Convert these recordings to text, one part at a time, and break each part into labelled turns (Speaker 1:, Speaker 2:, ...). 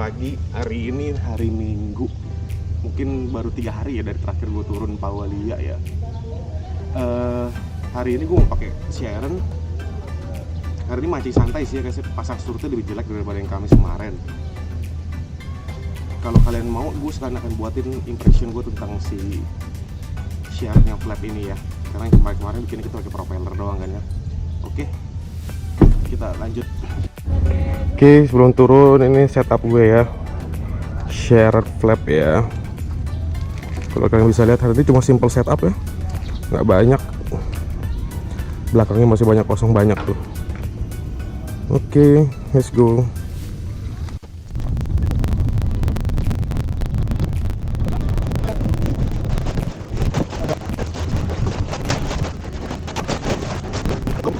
Speaker 1: pagi. Hari ini hari Minggu. Mungkin baru 3 hari ya dari terakhir gue turun Pawalia ya. Hari ini gue mau pakai Sharon. Hari ini mancing santai sih ya, kasih pasang surutnya lebih jelek daripada yang Kamis kemarin. Kalau kalian mau, gue sekarang akan buatin impression gue tentang si Sharon yang flat ini ya. Karena yang kemarin bikin kita pakai propeller doang kan ya. Oke, kita lanjut. Oke, sebelum turun ini setup gue ya, Sharon flap ya. Kalau kalian bisa lihat hari ini cuma simple setup ya, nggak banyak. Belakangnya masih banyak kosong banyak tuh. Oke, let's go.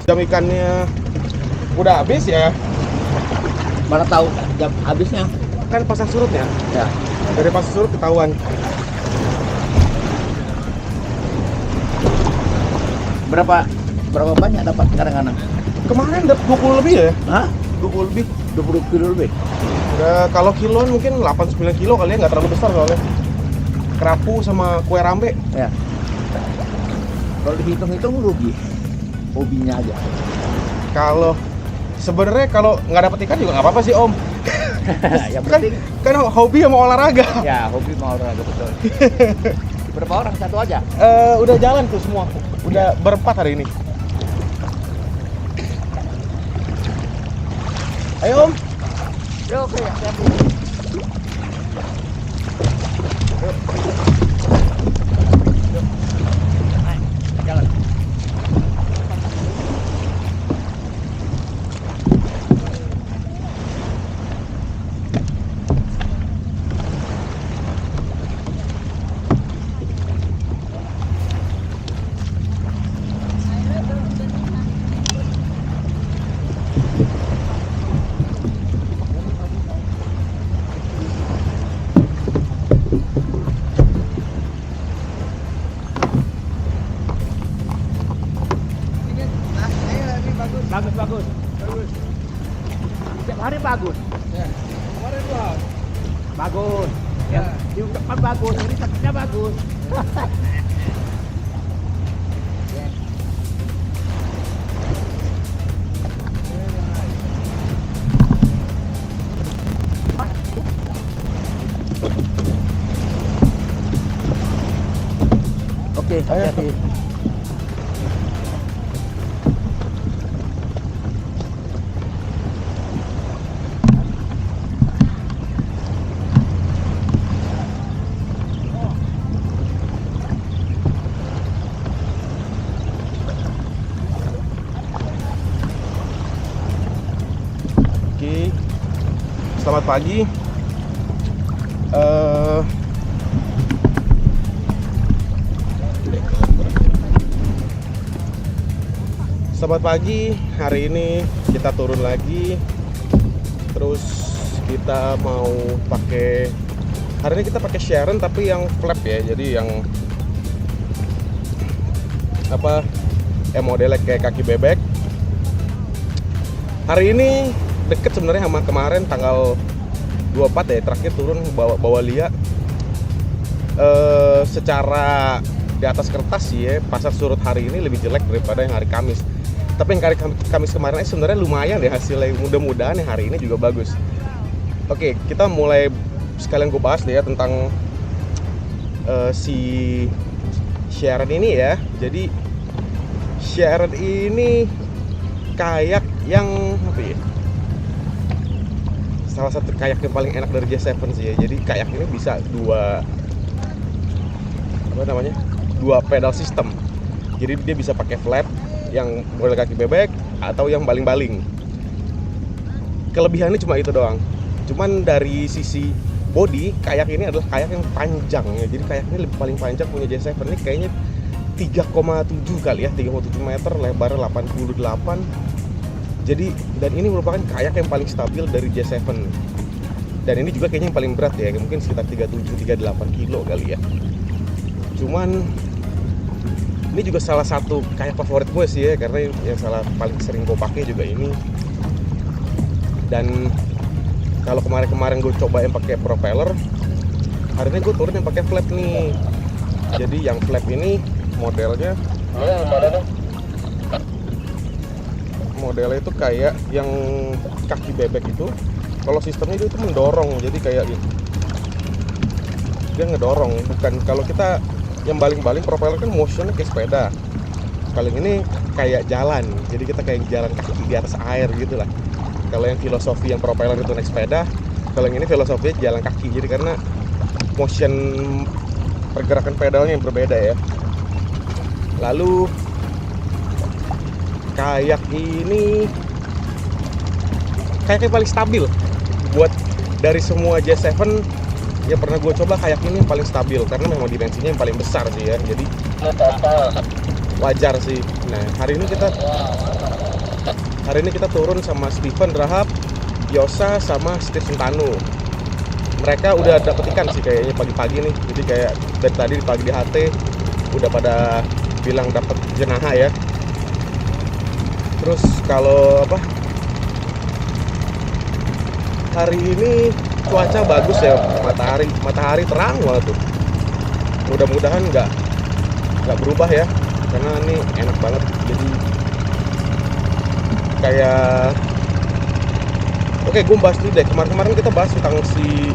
Speaker 1: Jam ikannya udah habis ya.
Speaker 2: Mana tahu jam habisnya?
Speaker 1: Kan pasang surutnya.
Speaker 2: Ya.
Speaker 1: Dari pasang surut ketahuan.
Speaker 2: Berapa banyak dapat kadang-kadang?
Speaker 1: Kemarin dapat 20 lebih ya?
Speaker 2: Hah?
Speaker 1: 20 lebih.
Speaker 2: 20 kilo lebih?
Speaker 1: Udah, kalau kiloan mungkin 8-9 kilo kali ya, nggak terlalu besar soalnya. Kerapu sama kue rambe.
Speaker 2: Ya. Kalau dihitung-hitung rugi. Hobinya aja.
Speaker 1: Kalau sebenarnya kalau nggak dapat ikan juga nggak apa-apa sih Om.
Speaker 2: Yang penting
Speaker 1: kan hobi sama olahraga.
Speaker 2: ya hobi mau olahraga betul. Berapa orang? Satu aja?
Speaker 1: Udah jalan tuh semua. Udah berempat hari ini. Ayo Om.
Speaker 2: Ya oke ya. Jalan. Bagus. Setiap hari bagus.
Speaker 3: Ya. Kemarin bang.
Speaker 2: Bagus. Ya. Di depan bagus, ini tempatnya bagus. Oke, hati-hati.
Speaker 1: Oke. Selamat pagi. Selamat pagi. Hari ini kita turun lagi. Terus kita mau pakai, hari ini kita pakai Sharon tapi yang flap ya. Jadi yang apa? Modelnya kayak kaki bebek. Hari ini deket sebenarnya sama kemarin tanggal 24 ya, terakhir turun bawa Lia. Secara di atas kertas sih ya, pasar surut hari ini lebih jelek daripada yang hari Kamis. Tapi yang hari Kamis kemarin sebenarnya lumayan deh hasilnya. Mudah-mudahan yang hari ini juga bagus. Oke, kita mulai sekalian gue bahas deh ya tentang si Sharon ini ya. Jadi Sharon ini kayak yang apa ya? Salah satu kayak yang paling enak dari J7 sih ya. Jadi kayak ini bisa dua pedal system. Jadi dia bisa pakai flap yang model kaki bebek atau yang baling-baling. Kelebihannya cuma itu doang. Cuman dari sisi body, kayak ini adalah kayak yang panjang ya. Jadi kayak ini lebih paling panjang punya J7 ini kayaknya 3,7 kali ya, 3,7 meter, lebar 88. Jadi dan ini merupakan kayak yang paling stabil dari J7. Dan ini juga kayaknya yang paling berat ya, mungkin sekitar 37-38 kilo kali ya. Cuman ini juga salah satu kayak favorit gue sih ya, karena yang paling sering gue pakai juga ini. Dan Kalau kemarin-kemarin gue coba yang pakai propeller, hari ini gue turun yang pakai flap nih. Jadi yang flap ini modelnya itu kayak yang kaki bebek itu. Kalau sistemnya itu mendorong, jadi kayak gitu. Dia ngedorong, bukan kalau kita yang baling-baling propeller kan motionnya kayak sepeda. Kalau ini kayak jalan, jadi kita kayak jalan kaki di atas air gitu lah. Kalau yang filosofi yang propeller itu naik sepeda, kalau yang ini filosofinya jalan kaki. Jadi karena motion pergerakan pedalnya yang berbeda ya. Lalu kayak ini kayak paling stabil buat dari semua J7 yang pernah gue coba. Kayak ini yang paling stabil karena memang dimensinya yang paling besar sih ya, jadi wajar sih. Nah hari ini kita turun sama Steven Rahab, Yosa sama Steve Sentanu. Mereka udah dapet ikan sih kayaknya pagi-pagi nih. Jadi kayak dari tadi pagi di HT udah pada bilang dapet jenaha ya. Terus kalau hari ini cuaca bagus ya, matahari terang banget tuh. Mudah-mudahan nggak berubah ya, karena ini enak banget. Jadi kayak oke, gue bahas dulu deh. Kemarin kita bahas tentang si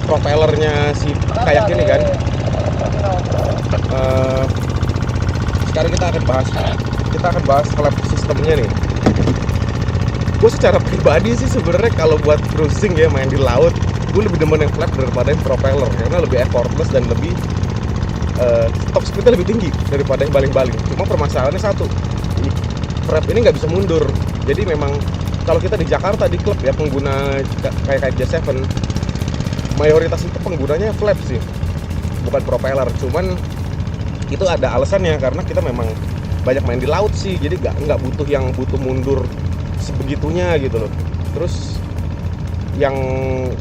Speaker 1: propellernya si kayak ini kan. Sekarang kita akan bahas flap sistemnya nih. Gue secara pribadi sih sebenarnya kalau buat cruising ya, main di laut, gue lebih demen yang flap daripada yang propeller karena lebih effortless dan lebih top speednya lebih tinggi daripada yang baling-baling. Cuma permasalahannya satu, flap ini nggak bisa mundur. Jadi memang kalau kita di Jakarta di klub ya, pengguna kayak J7 mayoritas itu penggunanya flap sih, bukan propeller. Cuman itu ada alasannya karena kita memang banyak main di laut sih, jadi nggak butuh mundur sebegitunya gitu loh. Terus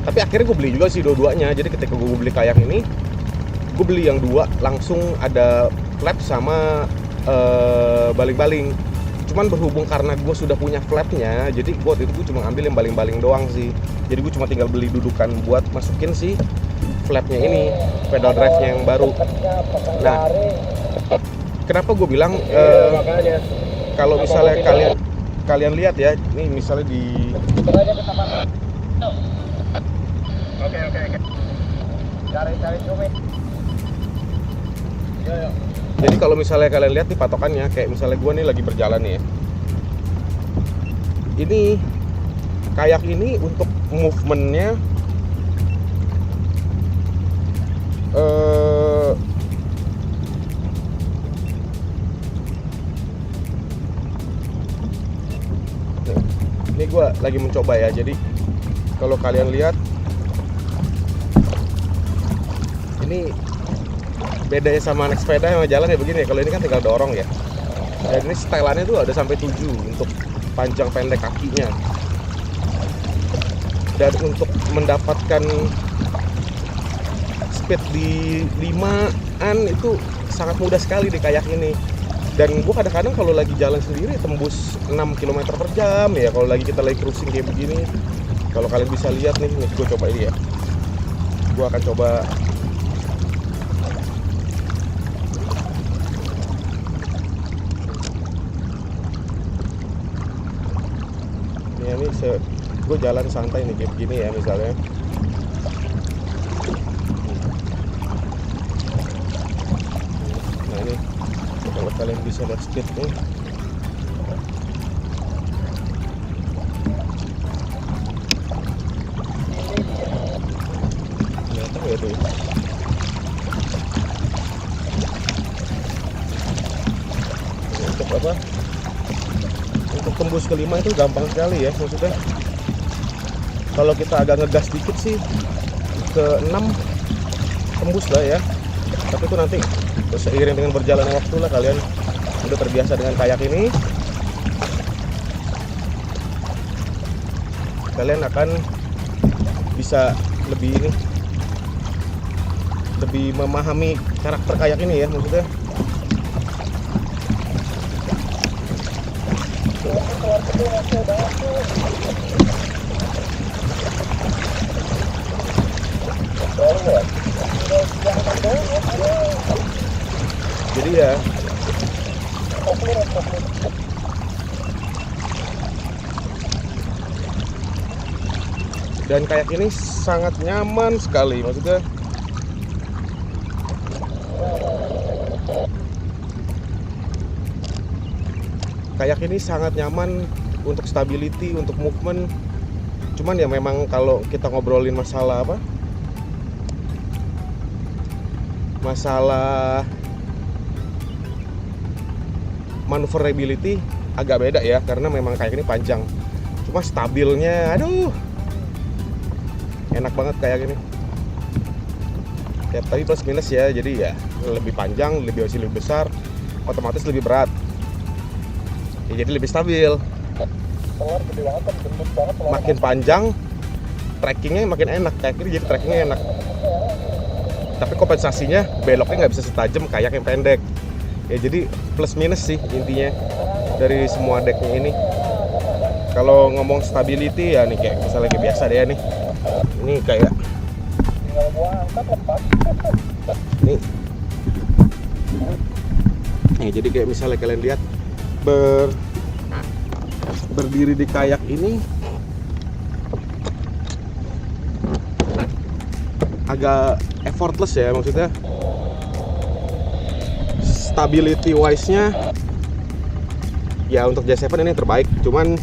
Speaker 1: tapi akhirnya gue beli juga sih dua-duanya. Jadi ketika gue beli kayak ini, gue beli yang dua langsung ada flap sama baling-baling. Cuman berhubung karena gue sudah punya flapnya, jadi waktu itu gue cuma ambil yang baling-baling doang sih. Jadi gue cuma tinggal beli dudukan buat masukin si flapnya ini, pedal drive-nya yang baru. Nah, kenapa gue bilang kalau misalnya kalian lihat ya, ini misalnya di
Speaker 2: Oke. Cari cumi. Yo.
Speaker 1: Jadi kalau misalnya kalian lihat nih patokannya, kayak misalnya gue nih lagi berjalan nih ya. Ini kayak ini untuk movementnya ini gue lagi mencoba ya. Jadi kalau kalian lihat ini bedanya sama naik sepeda sama jalan ya begini ya. Kalau ini kan tinggal dorong ya. Dan ini setelannya tuh ada sampai 7 untuk panjang pendek kakinya. Dan untuk mendapatkan speed di 5-an itu sangat mudah sekali di kayak ini. Dan gue kadang-kadang kalau lagi jalan sendiri tembus 6 km per jam ya, kalau kita lagi cruising kayak begini. Kalau kalian bisa lihat nih gue coba ini ya. Gue akan coba ini gue jalan santai nih kayak begini ya misalnya. Nah ini kalau kalian bisa lihat speed nih, kelihatan ya tuh. Untuk apa? Untuk tembus ke 5 itu gampang sekali ya, maksudnya kalau kita agak ngegas dikit sih ke 6 tembus lah ya. Tapi itu nanti seiring dengan berjalannya waktu lah, kalian udah terbiasa dengan kayak ini, kalian akan bisa lebih memahami karakter kayak ini ya, maksudnya Jadi ya dan kayak ini sangat nyaman sekali, maksudnya kayak ini sangat nyaman untuk stability, untuk movement. Cuman ya memang kalau kita ngobrolin masalah apa, masalah maneuverability agak beda ya, karena memang kayak ini panjang. Cuma stabilnya, aduh, enak banget kayak gini. Ya, tapi plus minus ya, jadi ya lebih panjang, lebih besar, otomatis lebih berat. Ya, jadi lebih stabil. Makin panjang, trackingnya makin enak. Kayak gini jadi trackingnya enak. Tapi kompensasinya beloknya nggak bisa setajam kayak yang pendek. Ya jadi plus minus sih intinya dari semua decknya ini. Kalau ngomong stability ya nih kayak misalnya kayak biasa deh nih. Ini kayak nih jadi kayak misalnya kalian lihat berdiri di kayak ini agak effortless ya, maksudnya stability wise nya ya untuk J7 ini terbaik. Cuman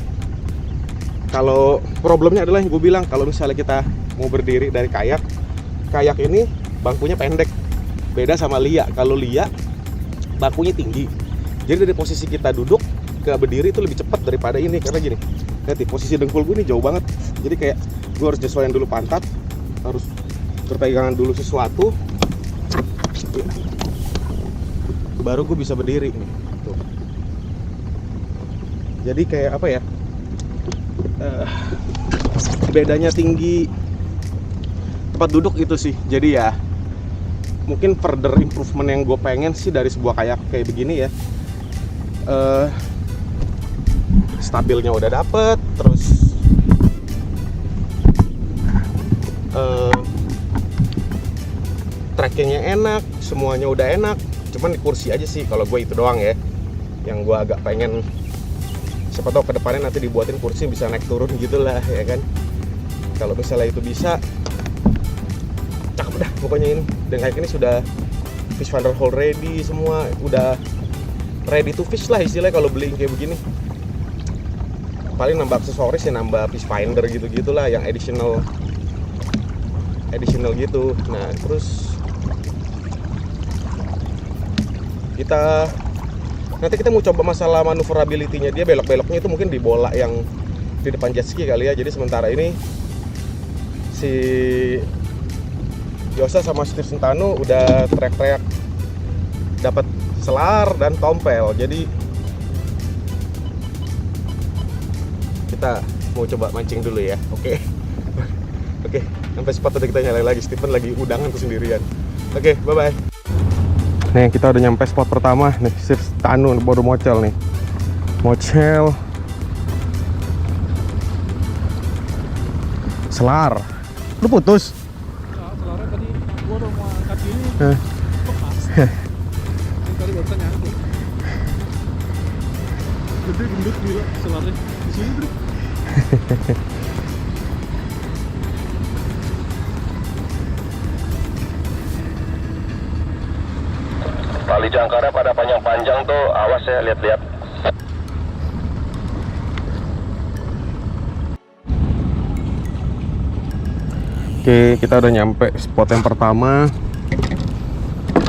Speaker 1: kalau problemnya adalah yang gue bilang, kalau misalnya kita mau berdiri dari kayak ini bangkunya pendek, beda sama Lia. Kalau Lia bangkunya tinggi, jadi dari posisi kita duduk ke berdiri itu lebih cepat daripada ini. Karena gini, lihat nih, posisi dengkul gue ini jauh banget, jadi kayak gue harus nyesuaiin dulu pantat, harus berpegangan dulu sesuatu, baru gue bisa berdiri nih. Tuh. Jadi kayak apa ya, bedanya tinggi tempat duduk itu sih. Jadi ya mungkin further improvement yang gue pengen sih dari sebuah kayak begini ya, stabilnya udah dapet, terus trackingnya enak, semuanya udah enak. Cuman di kursi aja sih kalau gue itu doang ya yang gue agak pengen. Siapa tahu kedepannya nanti dibuatin kursi bisa naik turun gitulah ya kan. Kalau misalnya itu bisa, cakep dah pokoknya ini. Dan kayak ini sudah fish finder hole ready semua, udah ready to fish lah istilahnya kalau beli kayak begini. Paling nambah aksesoris ya, nambah fish finder gitu-gitulah yang additional gitu. Nah terus nanti kita mau coba masalah maneuverability-nya. Dia belok-beloknya itu mungkin di bola yang di depan jet ski kali ya. Jadi sementara ini si Yosa sama Steve Sentano udah teriak-teriak dapat selar dan tompel. Jadi kita mau coba mancing dulu ya. Oke. Sampai spot tadi kita nyalain lagi. Steven lagi udangan tuh sendirian. Oke, bye-bye. Nih kita udah nyampe spot pertama nih, Steve Sentano baru mocel nih. Mocel selar. Lu putus?
Speaker 3: Nah, selarnya tadi gua udah mau angkat ini. Lepas. Tadi barusan nyangkut. Gede gendut gila selarnya. Di sini, Bro.
Speaker 4: Tali jangkarnya pada panjang-panjang tuh, awas ya, lihat-lihat.
Speaker 1: Oke, kita udah nyampe spot yang pertama.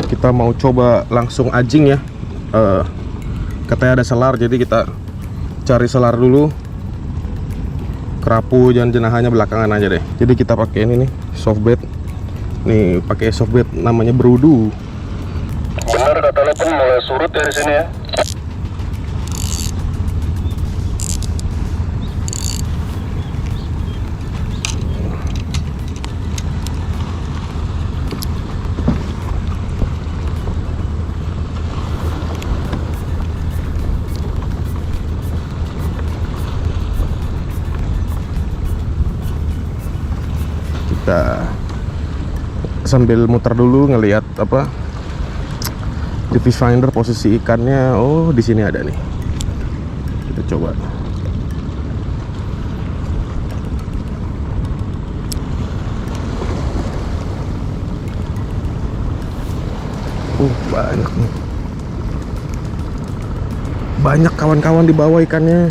Speaker 1: Kita mau coba langsung anjing ya. Katanya ada selar, jadi kita cari selar dulu. Kerapu dan jenahannya belakangan aja deh. Jadi kita pakai ini nih, soft bait. Nih, pakai soft bait namanya Brudu.
Speaker 4: Bener kata lo pun mulai surut dari sini ya.
Speaker 1: kita sambil muter dulu ngelihat apa di fish finder posisi ikannya. Oh, di sini ada nih. Kita coba. Banyak nih. Banyak kawan-kawan di bawah ikannya.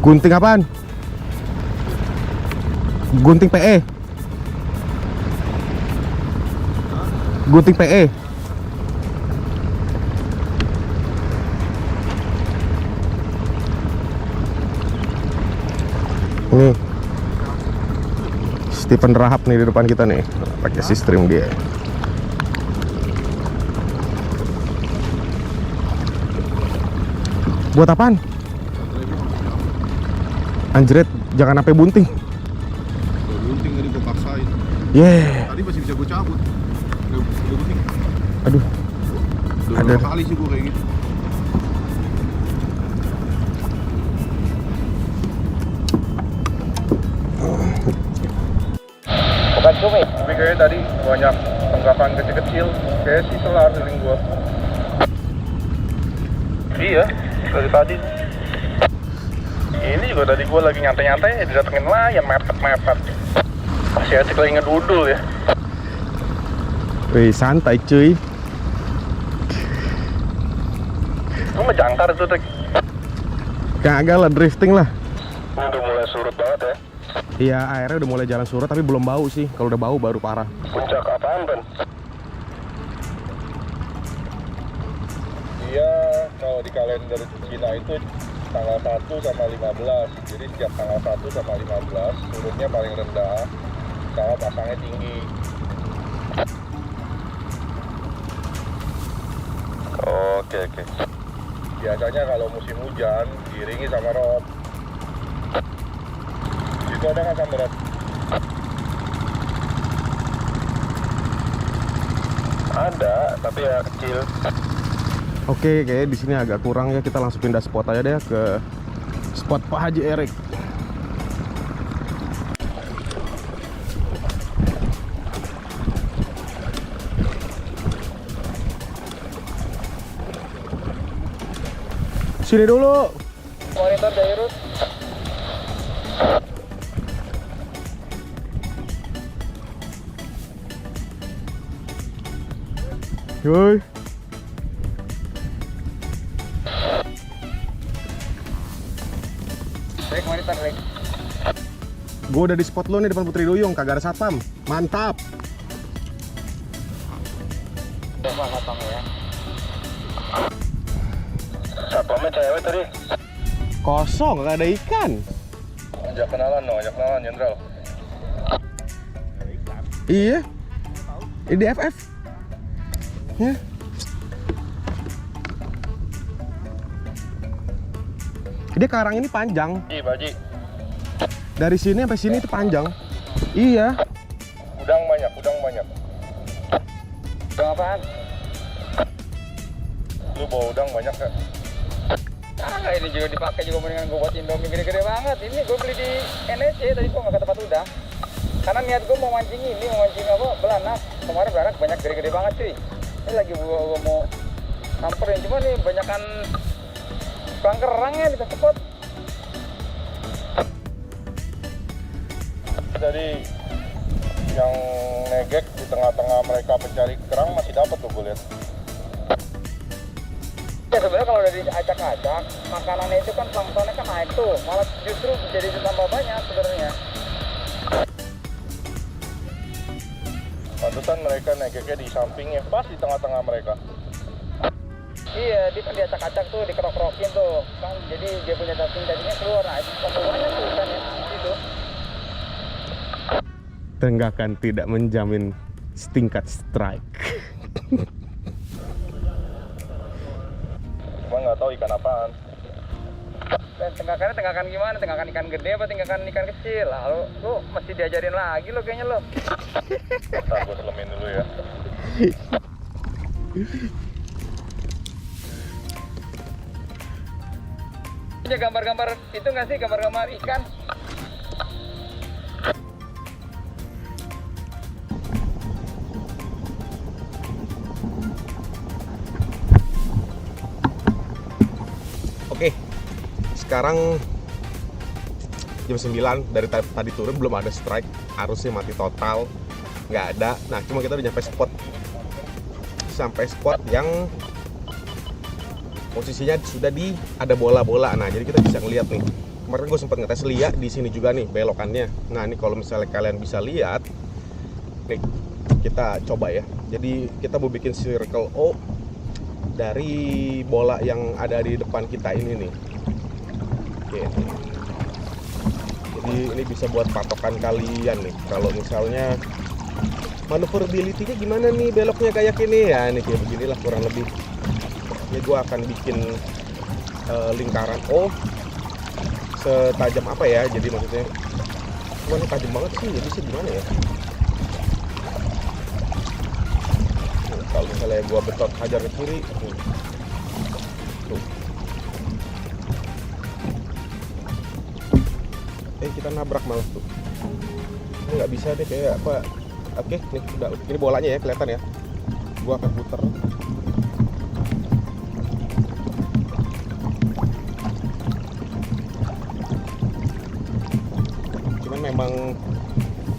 Speaker 1: Gunting apaan? Gunting PE. Gunting PE. Ini Stephen Rahab nih di depan kita nih, pakai sistem dia. Buat apaan? Anjret, jangan sampai bunting.
Speaker 3: Gunting tadi gue paksain.
Speaker 1: Yeah.
Speaker 3: Tadi masih bisa gue cabut. Udah gunting.
Speaker 1: Aduh.
Speaker 3: Udah
Speaker 1: Ada.
Speaker 3: berapa kali sih gue kayak gitu.
Speaker 4: Bukan cumi. Tapi kayaknya tadi banyak tangkapan kecil-kecil. Kayak sih selar feeling gua. Iya, dari tadi. Ini juga tadi gua lagi nyantai-nyantai didatengin nelayan mepet-mepet. Masih asik lagi ngedudul ya.
Speaker 1: Wih, santai cuy.
Speaker 4: Lu ngejangkar itu tadi.
Speaker 1: Kagak lah, drifting lah.
Speaker 4: Ini udah mulai surut banget ya.
Speaker 1: Iya, airnya udah mulai jalan surut tapi belum bau sih. Kalau udah bau baru parah.
Speaker 4: Puncak apaan, Ben? Iya, kalau di kalender Cina itu tanggal 1 sama 15. Jadi setiap tanggal 1 sama 15 surutnya paling rendah, sama pasangnya tinggi. Oke. Biasanya kalau musim hujan diiringi sama rob. Itu ada nggak sama rob? Ada, tapi ya kecil.
Speaker 1: Oke, kayaknya di sini agak kurang ya. Kita langsung pindah spot aja deh ke spot Pak Haji Erik. Sini dulu.
Speaker 4: Monitor Jairus.
Speaker 1: Yoi.
Speaker 4: Rek, monitor Rek.
Speaker 1: Gue udah di spot lo nih depan Putri Duyung, kagak ada satpam. Mantap.
Speaker 4: Coba satpam ya. Satpamnya cewek tadi.
Speaker 1: Kosong, gak ada ikan.
Speaker 4: Ajak kenalan Jenderal.
Speaker 1: Iya. Ini di FF. Ya. Dia karang ini panjang.
Speaker 4: Iya, Pak Haji.
Speaker 1: Dari sini sampai sini itu panjang. Iya.
Speaker 4: Udang banyak. Udang apaan? Lu bawa udang banyak gak?
Speaker 5: Ah, ini juga dipakai juga mendingan gue buat Indomie gede-gede banget. Ini gue beli di NSC tadi kok nggak ke tempat udang. Karena niat gue mau mancing apa? Belanak. Kemarin belanak banyak gede-gede banget cuy. Ini lagi gue mau samperin, cuma nih banyakan kerangnya di spot.
Speaker 4: Jadi yang negek di tengah-tengah mereka pencari kerang masih dapat tuh gue lihat.
Speaker 5: Ya sebenarnya kalau udah diacak-acak, makanannya itu kan planktonnya kan naik tuh, malah justru jadi tambah banyak sebenarnya.
Speaker 4: Pantesan mereka negeknya di sampingnya, pas di tengah-tengah mereka.
Speaker 5: Iya, dia kan diacak-acak tuh, dikerok-kerokin tuh, kan jadi dia punya cacing-cacingnya keluar, nah itu tambah banyak tuh ikannya gitu.
Speaker 1: Tenggakan tidak menjamin setingkat strike.
Speaker 4: Cuma nggak tahu ikan apaan.
Speaker 5: tenggakan gimana? Tenggakan ikan gede apa tenggakan ikan kecil? Lalu lu mesti diajarin lagi lo kayaknya lo.
Speaker 4: Bentar, gue selemin dulu ya.
Speaker 5: Punya gambar-gambar itu nggak sih, gambar-gambar ikan?
Speaker 1: Oke, sekarang jam 9 dari tadi turun belum ada strike, arusnya mati total, nggak ada. Nah, cuma kita udah sampai spot yang posisinya sudah ada bola-bola. Nah, jadi kita bisa ngeliat nih. Kemarin gue sempat ngetes lihat di sini juga nih belokannya. Nah, ini kalau misalnya kalian bisa lihat, nih kita coba ya. Jadi kita mau bikin circle O dari bola yang ada di depan kita ini nih. Oke. Jadi ini bisa buat patokan kalian nih. Kalau misalnya maneuverability-nya gimana nih beloknya kayak ini ya, ini kayak beginilah kurang lebih. Ini gue akan bikin lingkaran O setajam apa ya, jadi maksudnya ini tajam banget sih, jadi sih gimana ya. Kalau misalnya gue betot hajar ke kiri tuh. Kita nabrak malah tuh. Ini nggak bisa deh kayak apa. Oke, nih udah ini bolanya ya, kelihatan ya. Gue akan puter. Cuman memang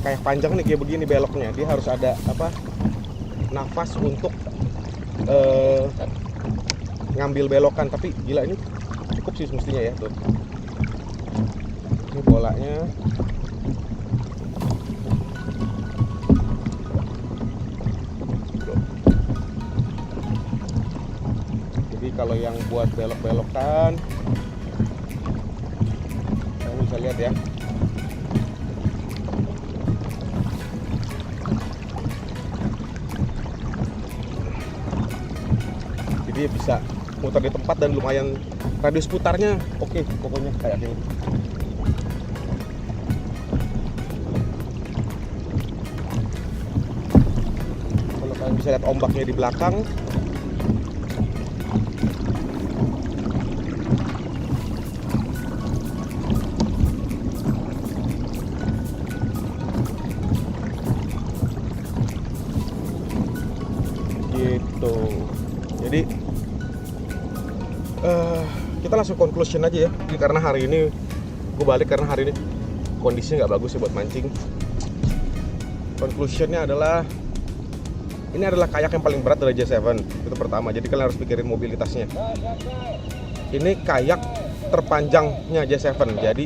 Speaker 1: kayak panjang nih kayak begini beloknya. Dia harus ada apa? Nafas untuk ngambil belokan, tapi gila ini cukup sih semestinya ya tuh. Ini bolanya. Jadi kalau yang buat belok-belokan, kalian bisa lihat ya. Jadi bisa muter di tempat dan lumayan radius putarnya oke, pokoknya kayak gini. Kalau kalian bisa lihat ombaknya di belakang, gitu. Jadi kita langsung conclusion aja ya. Jadi karena hari ini gue balik karena hari ini kondisinya nggak bagus ya buat mancing. Conclusionnya adalah ini adalah kayak yang paling berat dari J7, itu pertama. Jadi kalian harus pikirin mobilitasnya. Ini kayak terpanjangnya J7. Jadi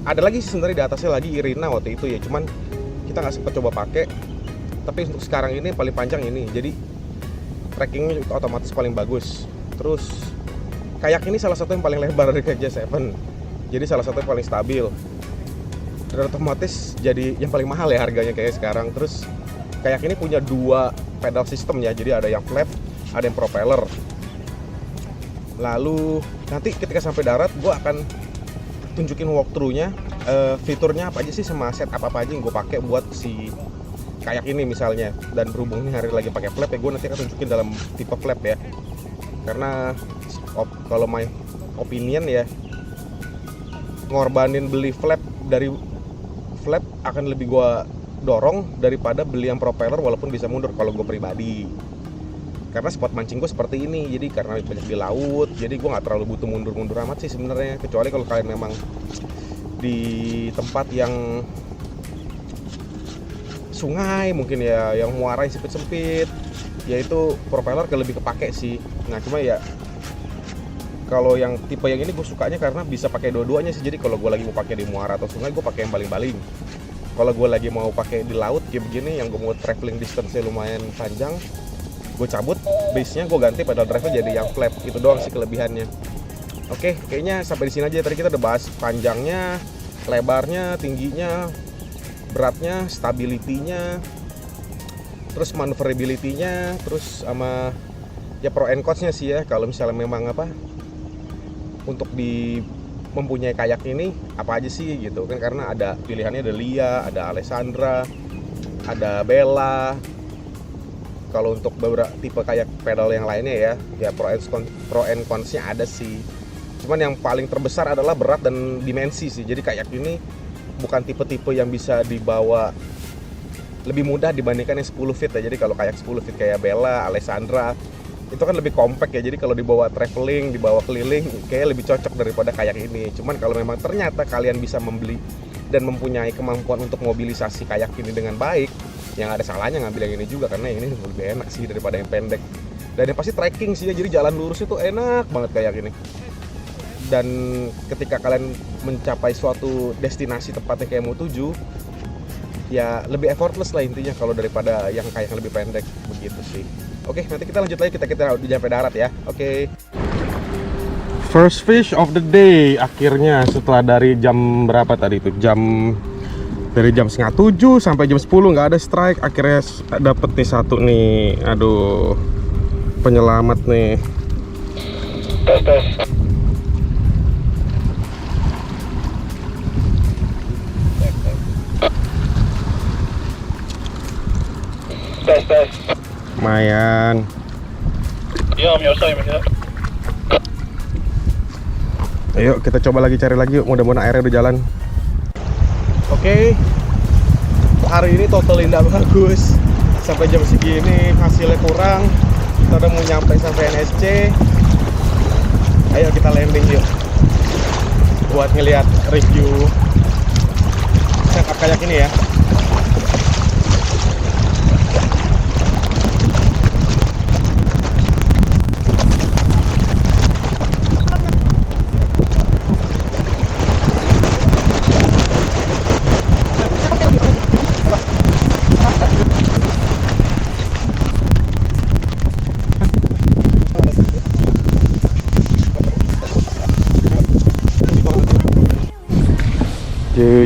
Speaker 1: ada lagi sebenarnya di atasnya lagi Irina waktu itu ya. Cuman kita nggak sempat coba pakai. Tapi untuk sekarang ini paling panjang ini. Jadi trackingnya otomatis paling bagus. Terus kayak ini salah satu yang paling lebar dari J7. Jadi salah satu yang paling stabil. Dan otomatis jadi yang paling mahal ya harganya kayak sekarang. Terus kayak ini punya dua pedal system ya. Jadi ada yang flat, ada yang propeller. Lalu nanti ketika sampai darat gue akan tunjukin walkthrough-nya, fiturnya apa aja sih sama setup apa aja yang gue pakai buat si kayak ini misalnya. Dan berhubung ini hari lagi pakai flap ya, gue nanti akan tunjukin dalam tipe flap ya. Karena kalau my opinion ya, ngorbanin beli flap dari flap akan lebih gue dorong daripada beli yang propeller walaupun bisa mundur kalau gue pribadi. Karena spot mancing gue seperti ini, jadi karena banyak di laut, jadi gue nggak terlalu butuh mundur-mundur amat sih sebenarnya. Kecuali kalau kalian memang di tempat yang sungai mungkin ya, yang muara sempit-sempit, yaitu propeller lebih kepake sih. Nah cuma ya kalau yang tipe yang ini gue sukanya karena bisa pakai dua-duanya sih. Jadi kalau gue lagi mau pakai di muara atau sungai, gue pakai yang baling-baling. Kalau gue lagi mau pakai di laut kayak begini, yang gue mau traveling distance-nya lumayan panjang, gue cabut base-nya, gue ganti pedal drive-nya jadi yang flap. Itu doang sih kelebihannya. Oke, kayaknya sampai di sini aja. Tadi kita udah bahas panjangnya, lebarnya, tingginya, beratnya, stability-nya, terus maneuverability-nya, terus sama ya pro and cons-nya sih ya. Kalau misalnya memang apa, untuk mempunyai kayak ini apa aja sih gitu kan, karena ada pilihannya, ada Lia, ada Alessandra, ada Bella. Kalau untuk beberapa tipe kayak pedal yang lainnya ya pro and cons-nya ada sih. Cuman yang paling terbesar adalah berat dan dimensi sih. Jadi kayak ini bukan tipe-tipe yang bisa dibawa lebih mudah dibandingkan yang 10 feet ya. Jadi kalau kayak 10 feet kayak Bella, Alessandra itu kan lebih compact ya. Jadi kalau dibawa traveling, dibawa keliling kayak lebih cocok daripada kayak ini. Cuman kalau memang ternyata kalian bisa membeli dan mempunyai kemampuan untuk mobilisasi kayak ini dengan baik, yang ada salahnya ngambil yang ini juga, karena yang ini lebih enak sih daripada yang pendek. Dan yang pasti trekking sih ya, jadi jalan lurus itu enak banget kayak gini. Dan ketika kalian mencapai suatu destinasi tempatnya kayak mau tuju, ya lebih effortless lah intinya kalau daripada yang kayak yang lebih pendek begitu sih. Oke, nanti kita lanjut lagi, kita udah sampai darat ya. Oke. First fish of the day akhirnya setelah dari jam berapa tadi itu? Dari jam 6:30 sampai jam 10 nggak ada strike, akhirnya dapet nih satu nih. Aduh, penyelamat nih.
Speaker 4: Tes.
Speaker 1: Lumayan.
Speaker 4: Iya, Om Yosa ya.
Speaker 1: Ayo kita coba lagi, cari lagi yuk, mudah-mudahan airnya udah jalan. Oke, hari ini total indah bagus. Sampai jam segini hasilnya kurang. Kita udah mau nyampe sampai NSC. Ayo kita landing yuk, buat ngeliat review setup kayak ini ya.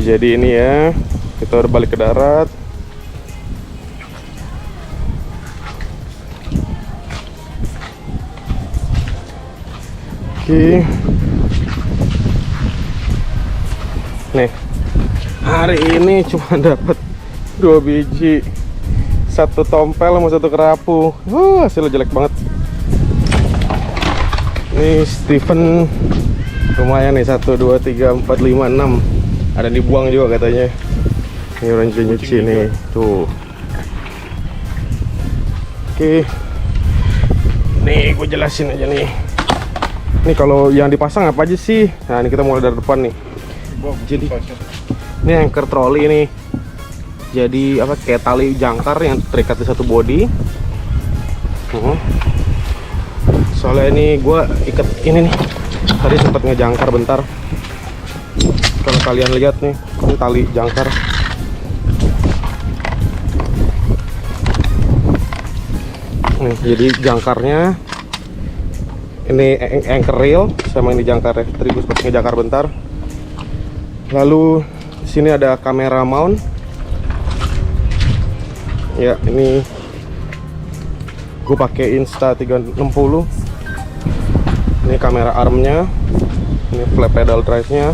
Speaker 1: Jadi ini ya, kita udah balik ke darat. Oke. Nih, hari ini cuma dapat 2 biji, 1 tompel sama 1 kerapu. Hasilnya jelek banget. Nih Steven lumayan nih, 1, 2, 3, 4, 5, 6. Ada yang dibuang juga katanya. Ini orang nyuci nih, tuh. Oke. Nih, gue jelasin aja nih. Ini kalau yang dipasang apa aja sih? Nah, ini kita mulai dari depan nih. Jadi, ini anchor troli nih. Jadi apa? Kayak tali jangkar yang terikat di satu body. Soalnya ini gue ikat ini nih. Tadi sempat ngejangkar bentar. Kalau kalian lihat nih, ini tali jangkar. Nih, jadi jangkarnya ini anchor rail sama ini jangkarnya. Tadi gue sempat ngejangkar bentar. Lalu di sini ada kamera mount. Ya, ini gue pakai Insta360. Ini kamera armnya. Ini flap pedal drive-nya.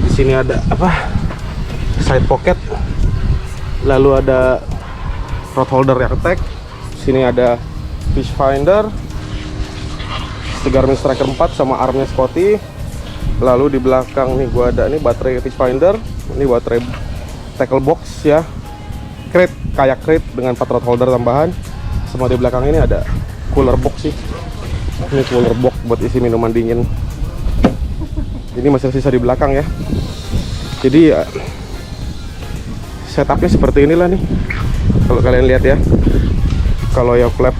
Speaker 1: Di sini ada apa? Side pocket. Lalu ada rod holder yang tag. Di sini ada fish finder, Garmin Striker 4 sama armnya Scotty. Lalu di belakang nih gua ada nih baterai fish finder, ini baterai tackle box ya, crate, kayak crate dengan 4 rod holder tambahan. Sama di belakang ini ada cooler box sih. Ini cooler box buat isi minuman dingin. Ini masih sisa di belakang ya. Jadi ya, setupnya seperti inilah nih. Kalau kalian lihat ya, kalau yoke flap.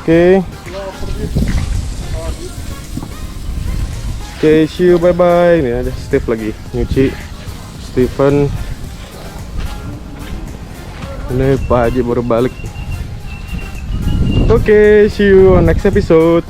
Speaker 1: Oke, see you, bye bye. Ini ada Steve lagi nyuci. Steven. Ini Pak Haji baru balik. Oke, see you on next episode.